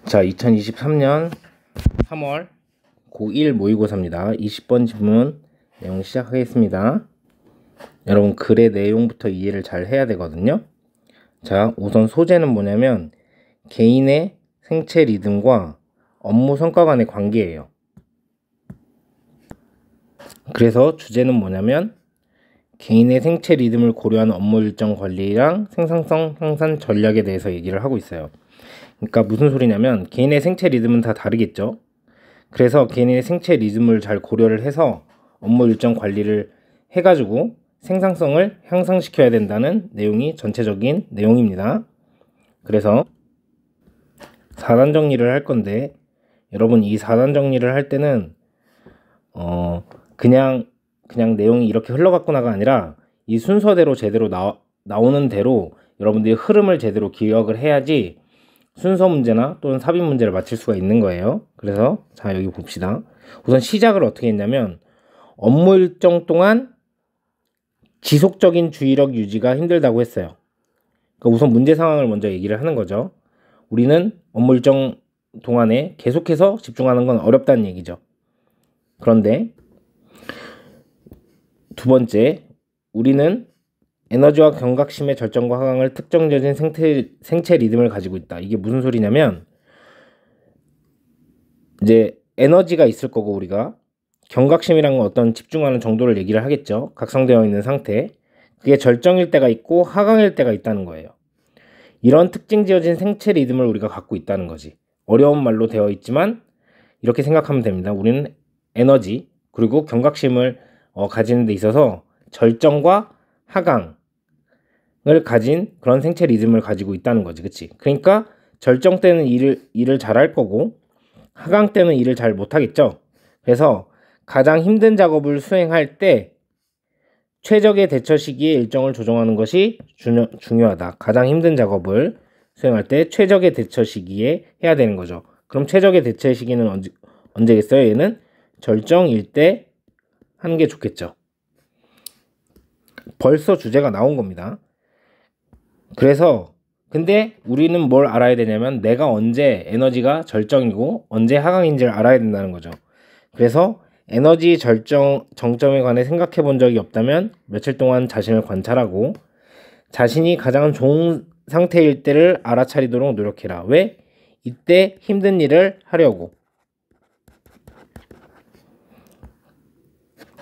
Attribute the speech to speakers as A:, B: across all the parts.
A: 자, 2023년 3월 고1 모의고사입니다. 20번 지문 내용 시작하겠습니다. 여러분, 글의 내용부터 이해를 잘 해야 되거든요. 자, 우선 소재는 뭐냐면 개인의 생체 리듬과 업무 성과 간의 관계예요. 그래서 주제는 뭐냐면 개인의 생체 리듬을 고려한 업무 일정 관리랑 생산성 향상 전략에 대해서 얘기를 하고 있어요. 그러니까 무슨 소리냐면 개인의 생체 리듬은 다 다르겠죠. 그래서 개인의 생체 리듬을 잘 고려를 해서 업무 일정 관리를 해가지고 생산성을 향상시켜야 된다는 내용이 전체적인 내용입니다. 그래서 4단 정리를 할 건데, 여러분 이 4단 정리를 할 때는 그냥 내용이 이렇게 흘러갔구나가 아니라 이 순서대로 제대로 나오는 대로 여러분들이 흐름을 제대로 기억을 해야지 순서 문제나 또는 삽입 문제를 맞힐 수가 있는 거예요. 그래서 자, 여기 봅시다. 우선 시작을 어떻게 했냐면 업무 일정 동안 지속적인 주의력 유지가 힘들다고 했어요. 그러니까 우선 문제 상황을 먼저 얘기를 하는 거죠. 우리는 업무 일정 동안에 계속해서 집중하는 건 어렵다는 얘기죠. 그런데 두 번째, 우리는 에너지와 경각심의 절정과 하강을 특정적인 생체 리듬을 가지고 있다. 이게 무슨 소리냐면 이제 에너지가 있을 거고 우리가 경각심이란 건 어떤 집중하는 정도를 얘기를 하겠죠. 각성되어 있는 상태. 그게 절정일 때가 있고 하강일 때가 있다는 거예요. 이런 특징 지어진 생체 리듬을 우리가 갖고 있다는 거지. 어려운 말로 되어 있지만 이렇게 생각하면 됩니다. 우리는 에너지 그리고 경각심을 가지는 데 있어서 절정과 하강을 가진 그런 생체 리듬을 가지고 있다는 거지. 그치? 그러니까 절정 때는 일을 잘 할 거고 하강 때는 일을 잘 못하겠죠. 그래서 가장 힘든 작업을 수행할 때 최적의 대처 시기에 일정을 조정하는 것이 중요하다. 가장 힘든 작업을 수행할 때 최적의 대처 시기에 해야 되는 거죠. 그럼 최적의 대처 시기는 언제겠어요? 얘는 절정일 때 하는 게 좋겠죠. 벌써 주제가 나온 겁니다. 그래서 근데 우리는 뭘 알아야 되냐면 내가 언제 에너지가 절정이고 언제 하강인지를 알아야 된다는 거죠. 그래서 에너지 정점에 관해 생각해 본 적이 없다면 며칠 동안 자신을 관찰하고 자신이 가장 좋은 상태일 때를 알아차리도록 노력해라. 왜? 이때 힘든 일을 하려고.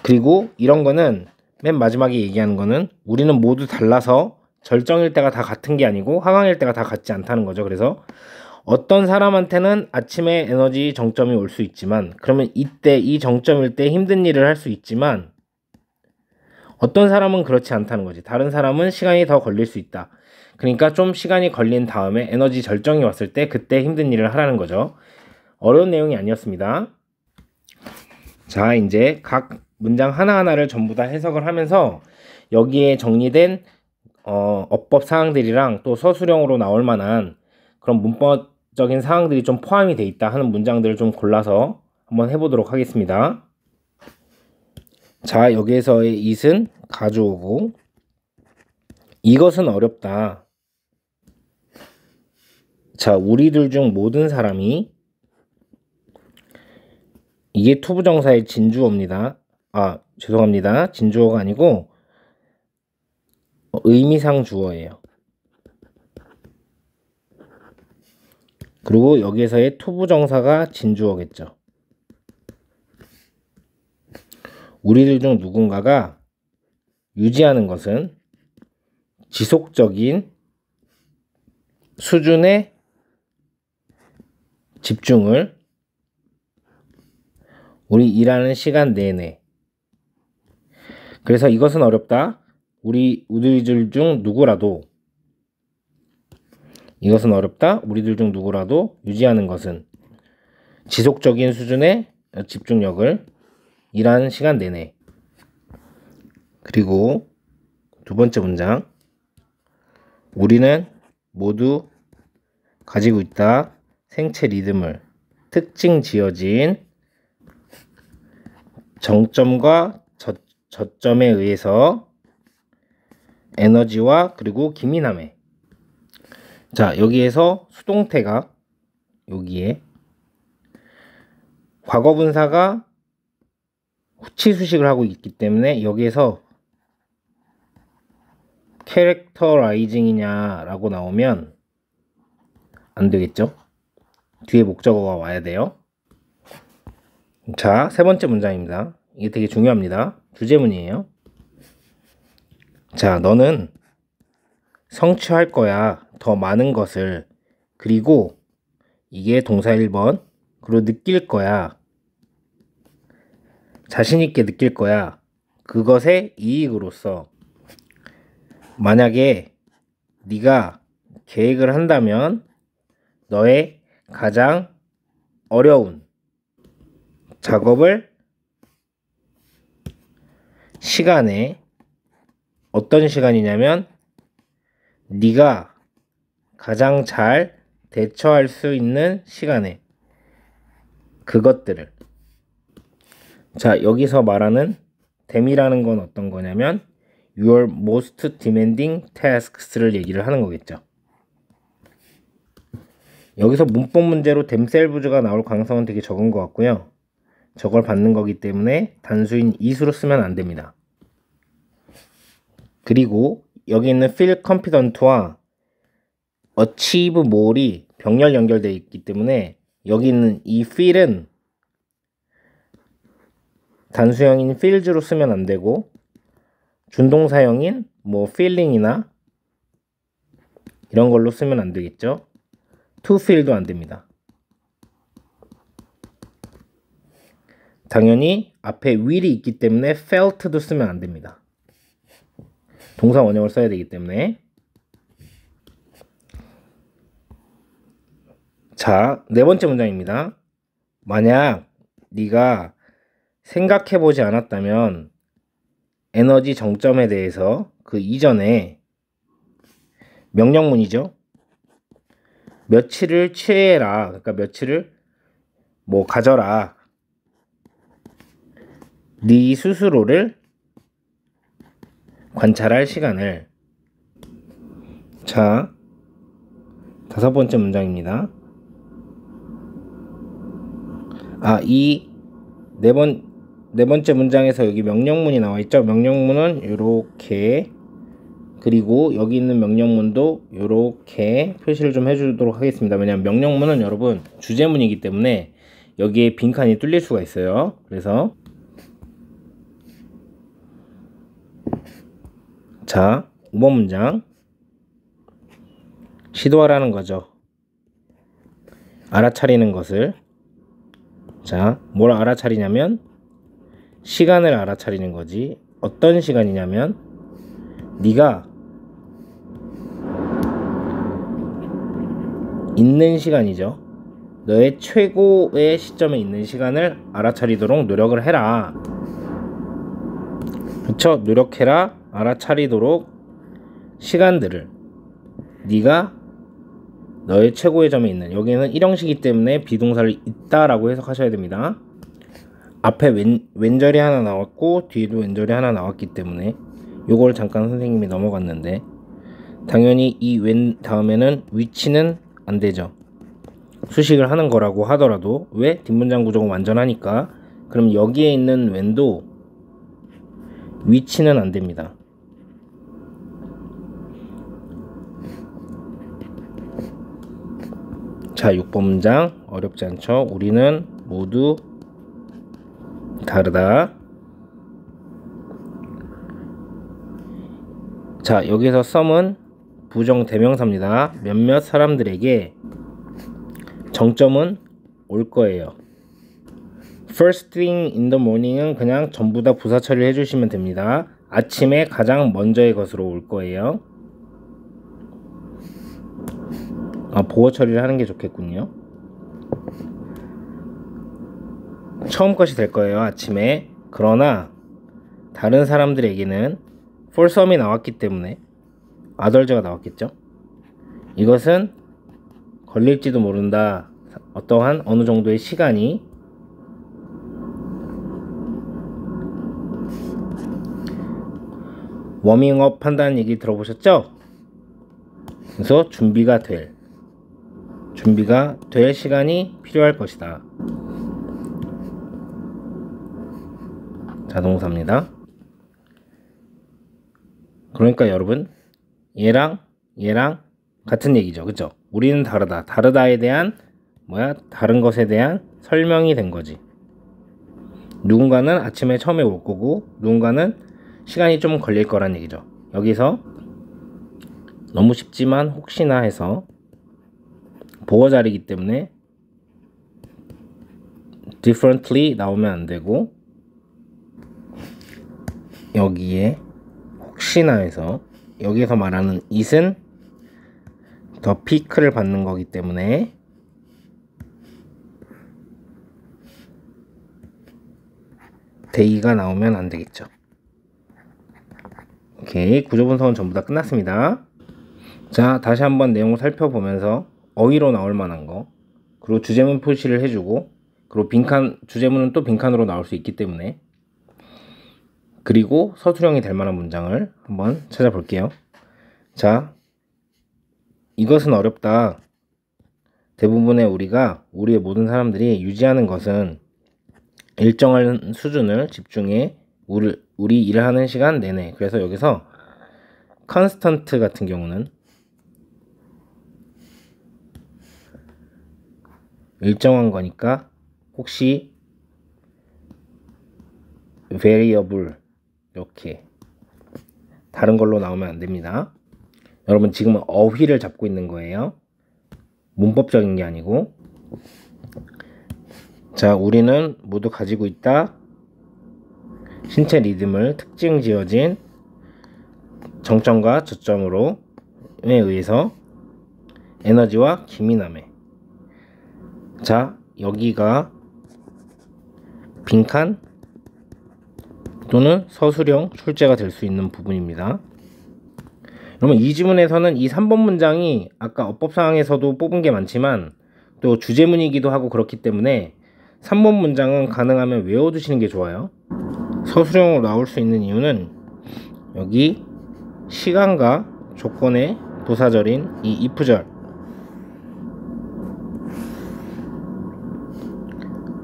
A: 그리고 이런 거는 맨 마지막에 얘기하는 거는 우리는 모두 달라서 절정일 때가 다 같은 게 아니고 하강일 때가 다 같지 않다는 거죠. 그래서 어떤 사람한테는 아침에 에너지 정점이 올 수 있지만 그러면 이때 이 정점일 때 힘든 일을 할 수 있지만 어떤 사람은 그렇지 않다는 거지. 다른 사람은 시간이 더 걸릴 수 있다. 그러니까 좀 시간이 걸린 다음에 에너지 절정이 왔을 때 그때 힘든 일을 하라는 거죠. 어려운 내용이 아니었습니다. 자, 이제 각 문장 하나하나를 전부 다 해석을 하면서 여기에 정리된 어법 사항들이랑 또 서술형으로 나올 만한 그런 문법적인 사항들이 좀 포함이 돼 있다 하는 문장들을 좀 골라서 한번 해보도록 하겠습니다. 자, 여기에서의 it은 가져오고 이것은 어렵다. 자, 우리들 중 모든 사람이 이게 투부정사의 진주어입니다. 죄송합니다. 진주어가 아니고 의미상 주어예요. 그리고 여기에서의 투부정사가 진주어겠죠. 우리들 중 누군가가 유지하는 것은 지속적인 수준의 집중을 우리 일하는 시간 내내. 그래서 이것은 어렵다. 우리들 중 누구라도 이것은 어렵다. 우리들 중 누구라도 유지하는 것은 지속적인 수준의 집중력을 일하는 시간 내내. 그리고 두 번째 문장. 우리는 모두 가지고 있다. 생체 리듬을 특징 지어진 정점과 저점에 의해서 에너지와 그리고 기민함에. 자, 여기에서 수동태가 여기에 과거분사가 후치수식을 하고 있기 때문에 여기에서 캐릭터라이징이냐 라고 나오면 안 되겠죠? 뒤에 목적어가 와야 돼요. 자, 세 번째 문장입니다. 이게 되게 중요합니다. 주제문이에요. 자, 너는 성취할 거야. 더 많은 것을. 그리고 이게 동사 1번. 그리고 느낄 거야. 자신 있게 느낄 거야. 그것의 이익으로서. 만약에 네가 계획을 한다면 너의 가장 어려운 작업을 시간에 어떤 시간이냐면 네가 가장 잘 대처할 수 있는 시간에 그것들을 자 여기서 말하는 them이라는 건 어떤 거냐면 your most demanding tasks를 얘기를 하는 거겠죠. 여기서 문법 문제로 themselves가 나올 가능성은 되게 적은 것 같고요. 저걸 받는 거기 때문에 단수인 is로 쓰면 안 됩니다. 그리고 여기 있는 feel confident와 achieve more이 병렬 연결되어 있기 때문에 여기 있는 이 feel은 단수형인 feels로 쓰면 안 되고 준동사형인 뭐 feeling이나 이런 걸로 쓰면 안 되겠죠. to feel도 안 됩니다. 당연히 앞에 will이 있기 때문에 felt도 쓰면 안 됩니다. 동사 원형을 써야 되기 때문에. 자, 네 번째 문장입니다. 만약 네가 생각해보지 않았다면 에너지 정점에 대해서 그 이전에 명령문이죠. 며칠을 취해라. 그러니까 며칠을 뭐 가져라. 네 스스로를 관찰할 시간을. 자, 다섯 번째 문장입니다. 이 네 번째 문장에서 여기 명령문이 나와 있죠. 명령문은 이렇게 그리고 여기 있는 명령문도 이렇게 표시를 좀 해주도록 하겠습니다. 왜냐하면 명령문은 여러분 주제문이기 때문에 여기에 빈칸이 뚫릴 수가 있어요. 그래서 자 5번 문장 시도하라는 거죠. 알아차리는 것을. 자, 뭘 알아차리냐면 시간을 알아차리는 거지. 어떤 시간이냐면 네가 있는 시간이죠. 너의 최고의 시점에 있는 시간을 알아차리도록 노력을 해라. 그쵸? 노력해라. 알아차리도록 시간들을 네가 너의 최고의 점에 있는 여기는 일형식이기 때문에 비동사를 있다라고 해석하셔야 됩니다. 앞에 왼절이 하나 나왔고 뒤에도 왼절이 하나 나왔기 때문에 요걸 잠깐 선생님이 넘어갔는데 당연히 이 왼 다음에는 위치는 안 되죠. 수식을 하는 거라고 하더라도 왜? 뒷문장 구조가 완전하니까. 그럼 여기에 있는 왼도 위치는 안 됩니다. 자, 6번 문장 어렵지 않죠? 우리는 모두 다르다. 자, 여기서 some은 부정 대명사입니다. 몇몇 사람들에게 정점은 올 거예요. First thing in the morning은 그냥 전부 다 부사 처리를 해주시면 됩니다. 아침에 가장 먼저의 것으로 올 거예요. 보어 처리를 하는 게 좋겠군요. 처음 것이 될 거예요. 아침에. 그러나 다른 사람들에게는 for some이 나왔기 때문에 others가 나왔겠죠. 이것은 걸릴지도 모른다. 어떠한 어느 정도의 시간이 워밍업 한다는 얘기 들어보셨죠? 그래서 준비가 될 준비가 될 시간이 필요할 것이다. 자동사입니다. 그러니까 여러분, 얘랑 같은 얘기죠. 그쵸? 우리는 다르다. 다르다에 대한 다른 것에 대한 설명이 된 거지. 누군가는 아침에 처음에 올 거고 누군가는 시간이 좀 걸릴 거란 얘기죠. 여기서 너무 쉽지만 혹시나 해서 보어 자리이기 때문에 differently 나오면 안 되고, 여기에 혹시나 해서 여기서 말하는 it은 더 피크를 받는 거기 때문에 day가 나오면 안 되겠죠. 오케이, 구조 분석은 전부 다 끝났습니다. 자, 다시 한번 내용을 살펴보면서 어휘로 나올 만한 거, 그리고 주제문 표시를 해주고, 그리고 빈칸, 주제문은 또 빈칸으로 나올 수 있기 때문에, 그리고 서술형이 될 만한 문장을 한번 찾아볼게요. 자, 이것은 어렵다. 대부분의 우리의 모든 사람들이 유지하는 것은 일정한 수준을 집중해 우리 일을 하는 시간 내내. 그래서 여기서 constant 같은 경우는 일정한 거니까 혹시 variable 이렇게 다른 걸로 나오면 안 됩니다. 여러분, 지금은 어휘를 잡고 있는 거예요. 문법적인 게 아니고. 자, 우리는 모두 가지고 있다. 신체 리듬을 특징 지어진 정점과 저점으로 에 의해서 에너지와 기민함에. 자, 여기가 빈칸 또는 서술형 출제가 될 수 있는 부분입니다. 그러면 이 지문에서는 이 3번 문장이 아까 어법상에서도 뽑은 게 많지만 또 주제문이기도 하고 그렇기 때문에 3번 문장은 가능하면 외워두시는 게 좋아요. 서술형으로 나올 수 있는 이유는 여기 시간과 조건의 부사절인 이 if절,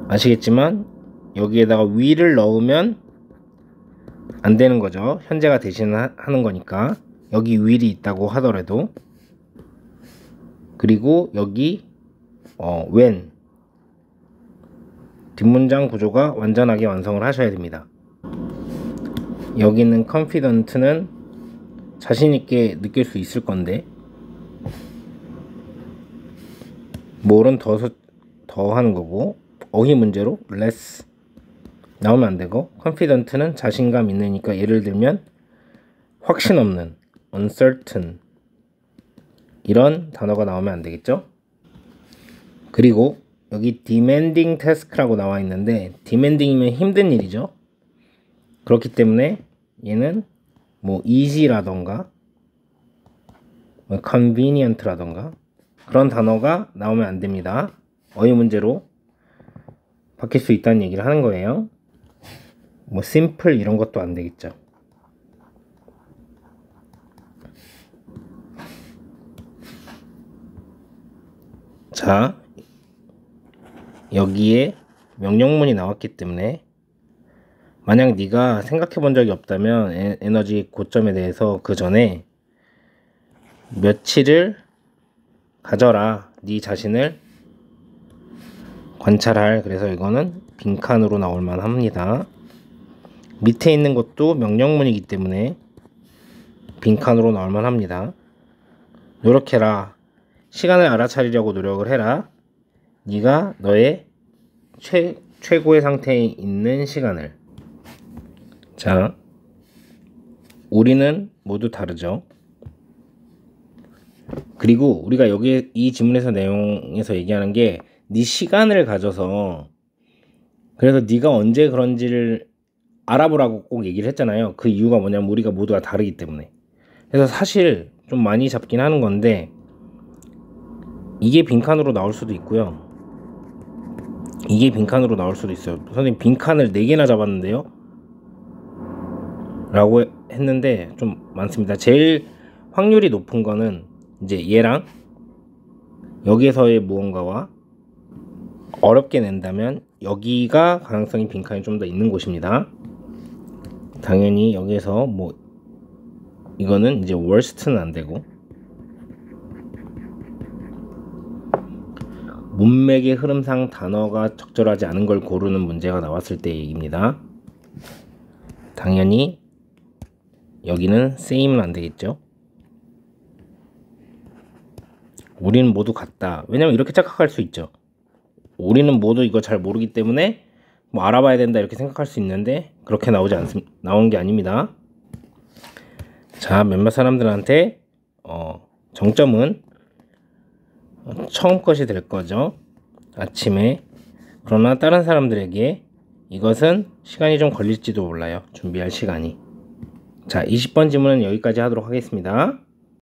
A: 아시겠지만 여기에다가 will을 넣으면 안 되는 거죠. 현재가 대신하는 거니까. 여기 will이 있다고 하더라도. 그리고 여기 when 뒷문장 구조가 완전하게 완성을 하셔야 됩니다. 여기 있는 confident는 자신있게 느낄 수 있을 건데, more는 더 하는 거고, 어휘 문제로 less 나오면 안 되고, confident는 자신감 있으니까 예를 들면 확신 없는 uncertain 이런 단어가 나오면 안 되겠죠. 그리고 여기 demanding task라고 나와 있는데 demanding이면 힘든 일이죠. 그렇기 때문에 얘는 easy라던가 convenient라던가 그런 단어가 나오면 안 됩니다. 어휘 문제로 바뀔 수 있다는 얘기를 하는 거예요. simple 이런 것도 안 되겠죠. 자, 여기에 명령문이 나왔기 때문에 만약 네가 생각해 본 적이 없다면 에너지 고점에 대해서 그 전에 며칠을 가져라. 네 자신을 관찰할. 그래서 이거는 빈칸으로 나올 만합니다. 밑에 있는 것도 명령문이기 때문에 빈칸으로 나올 만합니다. 노력해라. 시간을 알아차리려고 노력을 해라. 네가 너의 최고의 상태에 있는 시간을. 자, 우리는 모두 다르죠. 그리고 우리가 여기 이 지문에서 내용에서 얘기하는 게 네 시간을 가져서, 그래서 네가 언제 그런지를 알아보라고 꼭 얘기를 했잖아요. 그 이유가 뭐냐면 우리가 모두가 다르기 때문에. 그래서 사실 좀 많이 잡긴 하는 건데 이게 빈칸으로 나올 수도 있고요. 이게 빈칸으로 나올 수도 있어요. 선생님 빈칸을 4개나 잡았는데요? 라고 했는데 좀 많습니다. 제일 확률이 높은 거는 이제 얘랑 여기에서의 무언가와 어렵게 낸다면 여기가 가능성이 빈칸이 좀 더 있는 곳입니다. 당연히 여기에서 뭐 이거는 이제 worst는 안 되고, 문맥의 흐름상 단어가 적절하지 않은 걸 고르는 문제가 나왔을 때 얘기입니다. 당연히 여기는 same는 안 되겠죠. 우리는 모두 같다. 왜냐면 이렇게 착각할 수 있죠. 우리는 모두 이거 잘 모르기 때문에 뭐 알아봐야 된다 이렇게 생각할 수 있는데, 그렇게 나온 게 아닙니다. 자, 몇몇 사람들한테 정점은 처음 것이 될 거죠. 아침에. 그러나 다른 사람들에게 이것은 시간이 좀 걸릴지도 몰라요. 준비할 시간이. 자, 20번 질문은 여기까지 하도록 하겠습니다.